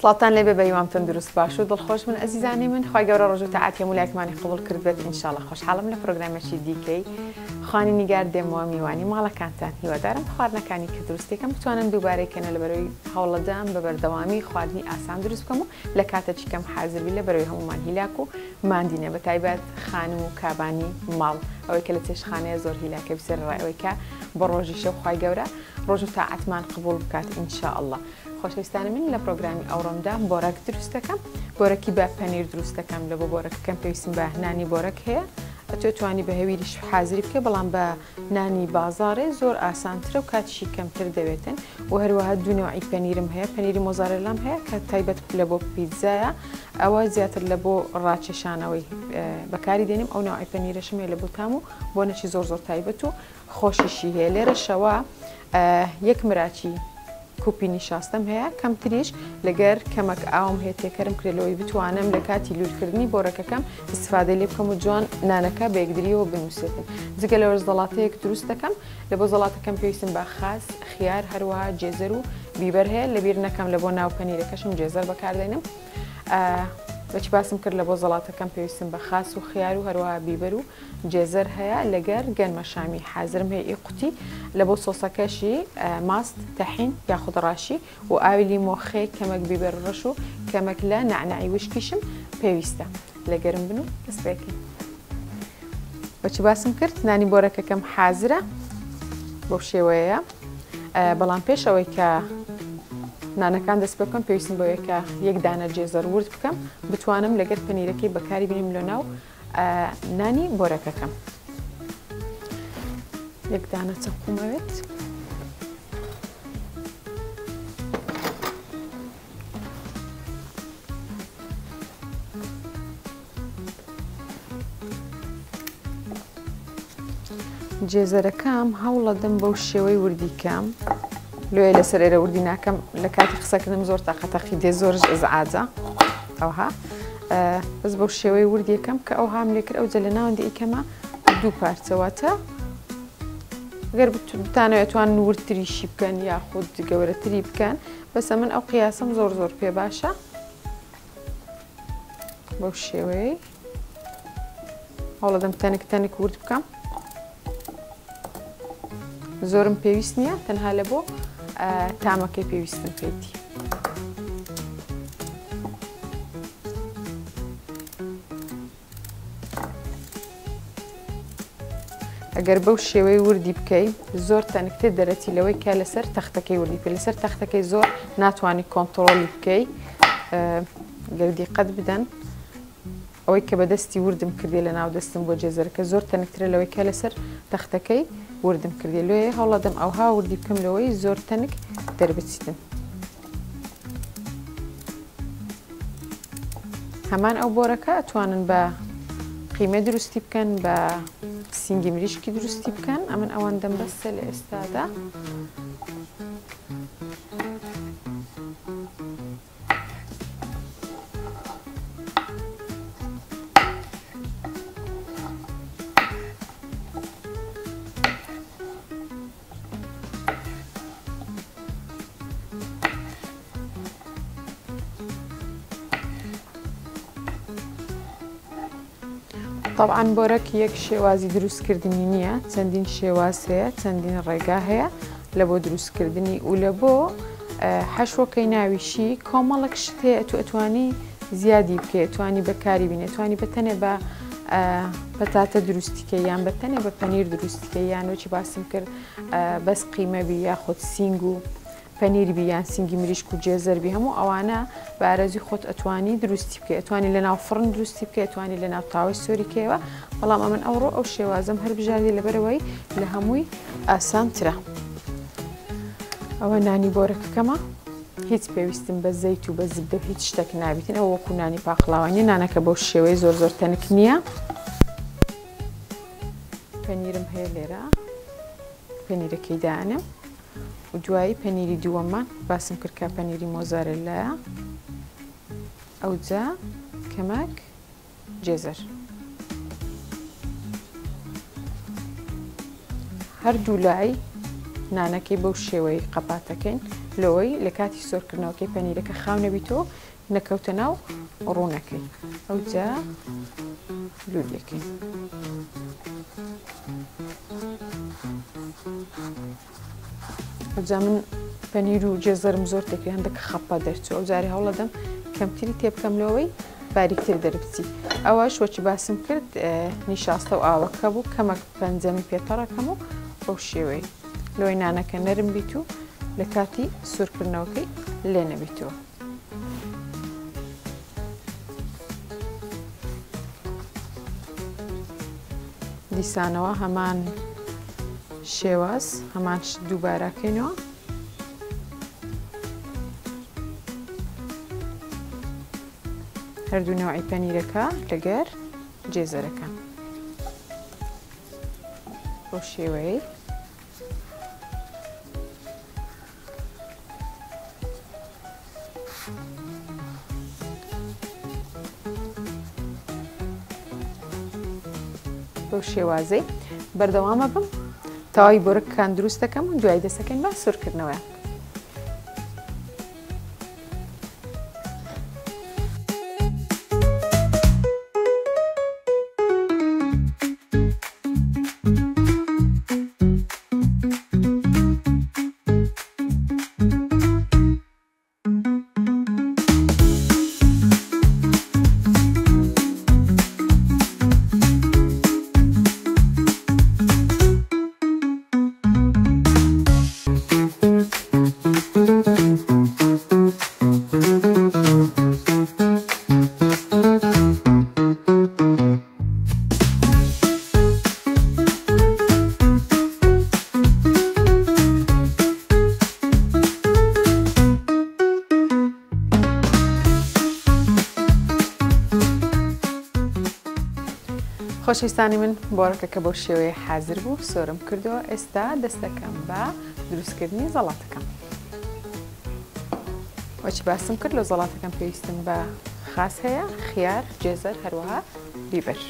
سڵاتان لێ بێ بە هیوام تەندروست باش و دڵخۆش من ئەزیزانی من خی گەورە ڕۆژ و تەعاتێ مولایەکمانی قبول کرد بێت ئینشاڵڵا خۆشحاڵم لە پرۆگرامێکی دیکەی خوانی نیگار دێمەوە میوانی ماڵەکانتان هیوادارم خواردنەکانی کە دروستێکم بتوانن دووبارەیکەنە لە بەرەوەی هەوڵەدام بە بەردەوامی خواردنی ئاسان دروست بکەم و لە کاتێکی کەم حازربی لە بەرەوەی هەمومان هیلاک و ماندینە بە تایبەت خانم و کابانی ماڵ ئەوەی کە لە چێشخانەیە زۆر هیلاکە بسێر ڕایەوەی کە بە ڕۆژی شەو خی گەورە ڕۆژ و تاعاتمان قبول بکات ئینشاءڵڵا. خۆشەویستانی من لە پرۆگرامی ئەوڕۆمدا بۆرەک دروست دەکەم، بۆرەکی بە پەنیر دروست دەکەم لە بۆ بۆرەکەکەم پێویستم بە نانی بۆرەک هەیە ئەتوانی بە هەویریش حازری بکە بەڵام بە نانی بازاڕێ زۆر ئاسانترە و کاتیشی کەمتر دەوێتن و هەروەها دوو نوعی پەنیرم هەیە، پەنیری مۆزارێلام هەیە کە تایبەت لە بۆ پیتزایە ئەوە زیاتر لە بۆ ڕاکێشانەوەی بەکاری دێنیم ئەو نوعی پەنیرەشم هەیە لە بۆ تام و بۆ نەچی زۆر تایبەت و خۆشیشی هەیە. لێرەشەوە یەک مراچی کوپی نیشاستەم هەیە کەمتریش لەگەر کەمەک ئاوم هەیە تێکەرم کرێلەوەی بتوانم لە کاتی لورکردنی بۆرەکەکەم استفادە لێ بکەم و جوان نانەکە بە یەکدریەوە بنووسێتن. جگە لەوە زەڵاتەیەک دروست دەکەم لە بۆ زەڵاتەکەم پێویستم بە خاس، خیار، هەروەها جێزەر و بیبەر هەیە لەبیر نەکەم لە بۆ ناو پەنیرەکەشم جێزەر بەکاردێنم. بەچی باسم کرد لە بۆ زەڵاتەکەم پێویستم بە خاس و خیار و هەروەها بیبەر و جێزەر هەیە لەگەر گەنمە شامی حازرم هەیە ئی قوتی لە بۆ سۆسەکەشی ماست تەحین یاخود ڕاشی و ئاوی لیمۆخێ کەمەک بیبەر ڕەش و کەمەک لە نعناعی وشکیشم پێویستە لەگەرم بن و دەستپێکین. بەچی باسم کرد نانی بۆرەکەکەم حازرە بۆ شێوەیە بەڵام پێش ئەوەی کە نانەکان دەست پێ بکەم پێویستم بەوەیە کە یەک دانە جێزەر ورد بکەم بتوانم لەگەر پەنیرەکەی بەکاری بینیم لە ناو نانی بۆرەکەکەم. یەک دانە چەقومەوێت جێزەرەکەم هەوڵەدەم بەو شێوەی وردیکەم لێ لەسەر ئێرە وردی ناکەم لە کاتی قسەکردم زۆر تاقەتەقی دێ زۆرش ئەزعاجە ئەوها بەس بەو شێوەی وردیەکەم کە ئەو هام لێ کرد ئەو جە لە ناوەندی ئیکەمە دوو پارچەواتە گەر بتانەوێتوان وردتریشی بکەن یاخود گەورەتری بکەن بەسە من ئەو قیاسم زۆر پێ باشە. بەو شێوەیە هەوڵەدەم تەنک ورد بکەم زۆرم پێویست نییە تەنها لە بۆ تامەکەی پێویستم پێیتی. ئەگەر بەو شێوەی وردی بکەیت زۆر تەنکتر دەرەتی لەوەی کە لەسەر تەختەکەی وردی پێ لەسەر تەختەکەی زۆر ناتوانانی کۆنتترۆلی بکەی گەردیقەت بدەن ئەوەی کە بەدەستی وردم کردێ لە ناو دەستم بۆ جێزەرەکە زۆر تەنکترە لەوەی کە لەسەر تەختەکەی وردم کردێ لێ هەوڵەدەم ئەوها وردی بکەم لەوەی زۆر تەنک دەربچیتن. هەمان ئەو بۆرەکە ئەتوانن بە قیمە دروستی بکەن بە سینگی مریشکی دروستی بکەن ئەمن ئەوەندەم بەستە لە ئێستادا. طبعاً بۆرەک یەک شێوازی دروستکردنی نییە چەندین شێواز هەیە چەندین ڕێگا هەیە لە بۆ دروستکردنی و لە بۆ حەشوەکەی ناویشی کۆمەڵک شت هەیە ئەتوانی زیادی بکە ئەتوانی بەکاری بینێ ئەتوانی بەتەنێ بە پەتاتە دروستیکە یان بەتەنێ بە پەنیر دروستیکە یان وەچی باسم کرد بەس قیمەبی یاخود سینگ و پەنیربی یان سینگی مریشک و جێزەربی هەموو ئەوانە بە ئارەزی خۆت ئەتوانی دروستی بکە ئەتوانی لە ناو فڕن دروستی بکە ئەتوانی لە ناو تاوەی سۆریکەوە بەڵام ئەمن ئەوڕۆ ئەو شێوازەم هەر بژاردی لەبەرەوەی لە هەمووی ئاسانترە. ئەوە نانی بۆرەکەکەمە هیچ پێویستم بە زەیت و بە زبدە هیچ شتێک نابیتن ئەو وەکو نانی پاقلاوانی نانەکە بەو شێوەی زۆر تەنک نییە. پەنیرم هەیە لێرە پەنیرەکەی دانم و دوایی پەنیری دووەمان باسم کرد کە پەنیری مۆزارێلایە ئەوجا کەمەک جێزەر هەردوو لای نانەکەی بەو شێوەی قەپاتەکەین لەوەی لە کاتی سۆرکردنەوەکەی پەنیرەکە خاو نەبیتەوە نەکەوتە ناو ڕوونەکەی ئەوجا لولەکەی ئەوجا من پەنیر و جێزەرم زۆر تێکری هەندێک خەپە دەرچوو ئەو جارێ هەوڵ دەدەم کەمتری تێبکەم لەوەی باریکتر دەربچی ئەوەش وەچی باسم کرد نیشاستە و ئاوەکە بوو کەمەک پەنجەمی پێتەڕەکەم و بەو شێوەی لەوەی نانەکە نەرم بیت و لە کاتی سوورکردنەوەکەی لێ نەبیتەوە. دیسانەوە هەمان شێواز هەمان دووبارەکەینەوە هەردوو نەوعی پەنیرەکە لەگەر جێزەرەکە بۆ شێوەیە بۆ شێوازەی بەردەوامە بم تاوای بۆرەکەکان دروست دەکەم و دوای دەسەکەین بە سوورکردنەوە. خۆشەویستانی من بۆڕەکەکە بۆ شێوەیە حازر بوو سۆرم کردەوە ئێستا دەستەکەم بە دروستکردنی زەڵاتەکەم وەچی باسم کرد لە زەڵاتەکەم پێویستم بە خاس هەیە خیار جێزەر هەروەها بیبەر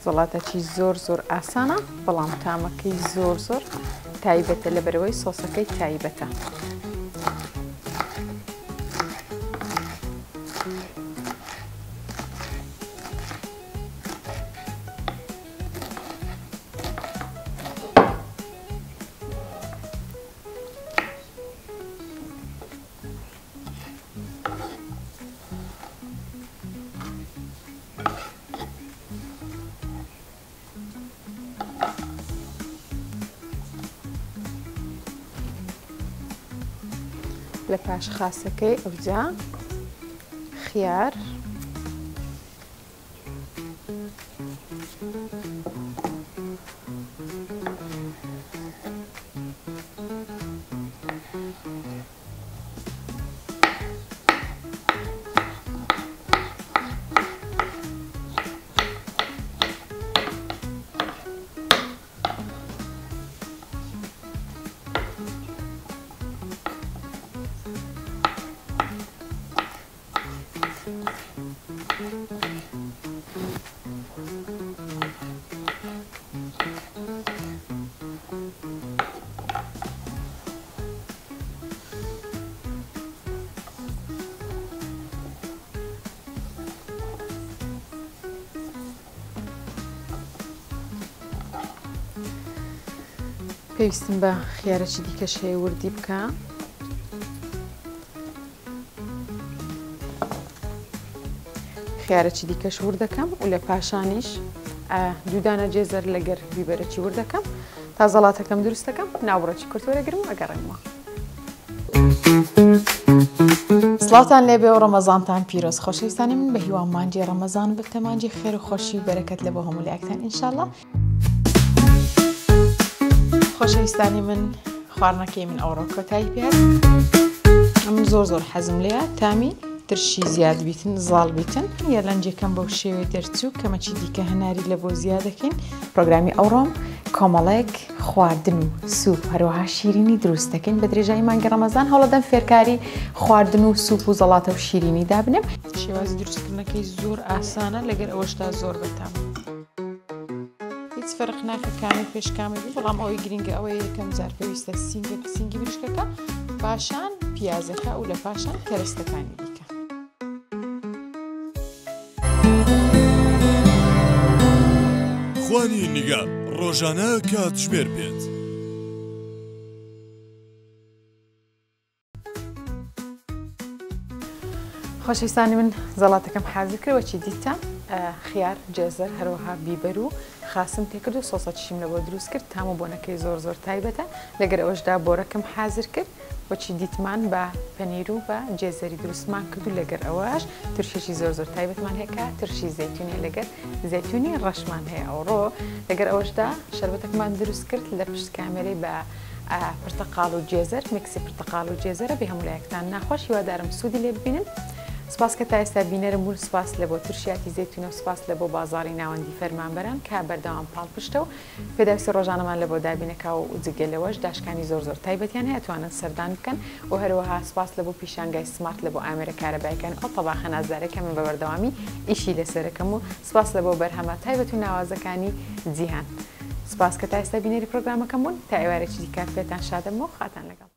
زەڵاتەکی زۆر زۆر ئاسانە بەڵام تامەکەی زۆر زۆر تایبەتە لەبەرەوەی سۆسەکەی تایبەتە. لە پاش خاسەکەی ئەوجا خیار پێویستم بە خیارەکی دیکەش هەیە وردی بکە خیارەکی دیکەش وردەکەم و لە پاشانیش دوودانە جێزەر لەگەر بیبەرەکی وردەکەم تا زەڵاتەکەم دروست دەکەم ناوڕۆکی کورتوەرەگرم و ئەگەڕێمەوە. سڵاوتان لێبێ و ڕەمەزانتان پیرۆز خۆشەویستانی من بە هیوان مانجی ڕەمەزان بێتە مانجی خێر و خۆشی و بەرەکەت لە بۆ هەموو لایەکتان ئینشاڵڵا. خۆشەویستانی من خواردنەکەی من ئەوڕۆ کۆتایی پێات من زۆر حەزم لێیە تامی ترشی زیاد بیتن زاڵ بیتن یا لەنجەکەم بەو شێوەیە دەرچوو کەمەچی دیکە هەناری لە بۆ زیاد دەکەین. پرۆگرامی ئەوڕۆم کۆمەڵێک خواردن و سوپ هەروەها شیرینی دروست دەکەین بە درێژایی مانگە ڕەمەزان هەوڵەدەم فێرکاری خواردن و سوپ و زەڵاتە و شیرینی دابنم. شێوازی دروستکردنەکەی زۆر ئاسانە لەگەر ئەوەشتا زۆر بەتام. هیچ فەرق ناکات کامی پێشکامی بەڵام ئەوەی گرنگە ئەوەیە یەکەم جار پێویستە سینگی بریشکەکە پاشان پیازەکە و لە پاشان کەرەستەکانی دیکە. خوانی نیگار ڕۆژانە کاتژمێر بێت. خۆشەویستانی من زەڵاتەکەم حازر کردوە چی دیتە خیار جێزەر هەروەها بیبەر و خاسم تێکرد و سۆسە چشیم لە بۆ دروست کرد تام و بۆنەکەی زۆر تایبەتە لەگەر ئەوەشدا بۆرەکەم حازر کرد بۆچی دیتمان بە پەنیر و بە جێزەری دروستمان کرد و لەگەر ئەوەش ترشێکی زۆر تایبەتمان هەیە ترشی زەیتونی لەگەر زەیتونی ڕەشمان هەیە ئەوڕۆ لەگەر ئەوەشدا شەربەتەکەمان دروست کرد لە پشت کامێرەی بە پرتقال و جێزەر میکسی پرتقال و جێزەرە بێ هەموو لایەکتان ناخۆش هیوادارم سوودی لێ ببینن. سپاس کە تا ئێستا بینەرم بوون سپاس لە بۆ ترشیاتی زەیتونە و سپاس لە بۆ بازاڕی ناوەندی فەرمانبەران کە بەردەوام پاڵپشتە و پێداویستی ڕۆژانەمان لە بۆ دابینەکە و جگەلەوەش داشکانی زۆر تایبەتیان هەیە توانن سەردان بکەن و هەروەها سپاس لە بۆ پیشانگای سمارت لە بۆ ئامێرە کارەبایەکان ئەو تەباخە نازدارەکە من بە بەردەوامی ئیشی لەسەرەکەم و سپاس لە بۆ بەرهەمە تایبەت و ناوازەکانی جیهان. سپاس کە تا ئێستا بینەری پرۆگرامەکەم بوون تا ئێوارێکی دیکە پێتان شادەم و خاتان لەگەڵ.